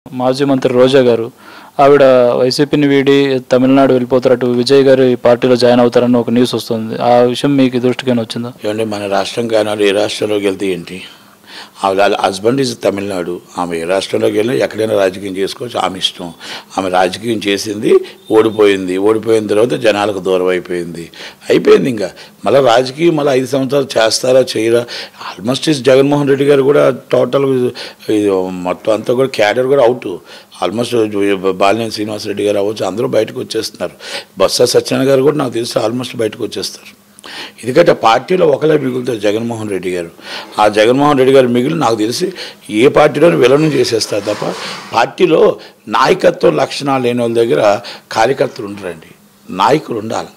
మాజీ మంత్రి రోజా గారు ఆవిడ వైసీపీని వీడి తమిళనాడు వెళ్ళిపోతారట, విజయ్ గారు ఈ పార్టీలో జాయిన్ అవుతారని ఒక న్యూస్ వస్తుంది. ఆ విషయం మీకు దృష్టికైనా వచ్చిందా? ఏమంటే మన రాష్ట్రం కానీ ఏ రాష్ట్రంలోకి వెళ్తే ఏంటి, ఆవిడ హస్బెండ్ ఈజ్ తమిళనాడు, ఆమె ఏ రాష్ట్రంలోకి వెళ్ళినా ఎక్కడైనా రాజకీయం చేసుకోవచ్చు, ఆమె ఇష్టం. ఆమె రాజకీయం చేసింది, ఓడిపోయిన తర్వాత జనాలకు దూరం అయిపోయింది. ఇంకా మళ్ళీ రాజకీయం మళ్ళీ 5 సంవత్సరాలు చేస్తారా చేయరా? ఆల్మోస్ట్ జగన్మోహన్ రెడ్డి గారు కూడా టోటల్ మొత్తం అంతా కూడా క్యాడర్ కూడా అవుట్. ఆల్మోస్ట్ బాలినేని శ్రీనివాసరెడ్డి గారు అవ్వచ్చు, అందరూ బయటకు వచ్చేస్తున్నారు. బొత్స సత్యనారాయణ గారు కూడా నాకు తెలిసి ఆల్మోస్ట్ బయటకు వచ్చేస్తారు. ఎందుకంటే పార్టీలో ఒకలే మిగులుతారు జగన్మోహన్ రెడ్డి గారు. ఆ జగన్మోహన్ రెడ్డి గారు మిగిలి నాకు తెలిసి ఏ పార్టీలోనూ విలనం చేసేస్తారు తప్ప పార్టీలో నాయకత్వం లక్షణాలు లేని వాళ్ళ దగ్గర కార్యకర్తలు ఉండరండి. నాయకులు ఉండాలి.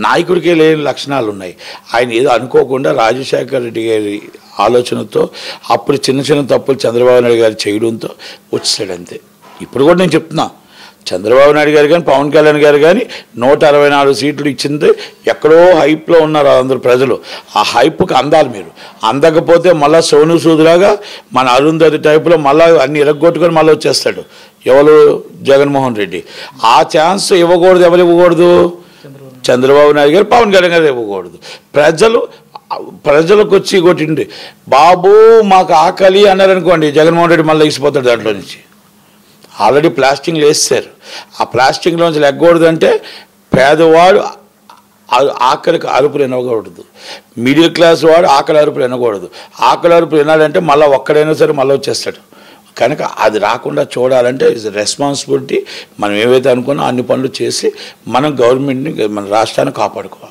నాయకుడికే లేని లక్షణాలు ఉన్నాయి. ఆయన ఏదో అనుకోకుండా రాజశేఖర రెడ్డి గారి ఆలోచనతో అప్పుడు చిన్న తప్పులు చంద్రబాబు నాయుడు గారు చేయడంతో వచ్చాడు అంతే. ఇప్పుడు కూడా నేను చెప్తున్నా, చంద్రబాబు నాయుడు గారు కానీ పవన్ కళ్యాణ్ గారు కానీ 164 సీట్లు ఇచ్చింది ఎక్కడో హైప్లో ఉన్నారు అందరు ప్రజలు. ఆ హైప్కి అందాలి. మీరు అందకపోతే మళ్ళీ సోను సూదులాగా మన అరుంధతి టైపులో మళ్ళీ అన్ని ఇరగొట్టుకొని మళ్ళీ వచ్చేస్తాడు ఎవరు, జగన్మోహన్ రెడ్డి. ఆ ఛాన్స్ ఇవ్వకూడదు. ఎవరు ఇవ్వకూడదు? చంద్రబాబు నాయుడు గారు, పవన్ కళ్యాణ్ గారు ఇవ్వకూడదు. ప్రజలకు వచ్చి కొట్టిండి బాబు మాకు ఆకలి అన్నారనుకోండి, జగన్మోహన్ రెడ్డి మళ్ళీ ఇసిపోతాడు దాంట్లో నుంచి. ఆల్రెడీ ప్లాస్టింగ్లు వేస్తారు. ఆ ప్లాస్టింగ్లోంచి లెగ్గకూడదంటే పేదవాడు ఆకలికి అరుపులు వినకూడదు, మిడిల్ క్లాస్ వాడు ఆకలి అరుపులు వినకూడదు. ఆకలి అరుపులు వినాలంటే మళ్ళీ ఒక్కడైనా సరే మళ్ళీ వచ్చేస్తాడు. కనుక అది రాకుండా చూడాలంటే ఇట్స్ రెస్పాన్సిబిలిటీ. మనం ఏవైతే అనుకున్నా అన్ని పనులు చేసి మనం గవర్నమెంట్ని, మన రాష్ట్రాన్ని కాపాడుకోవాలి.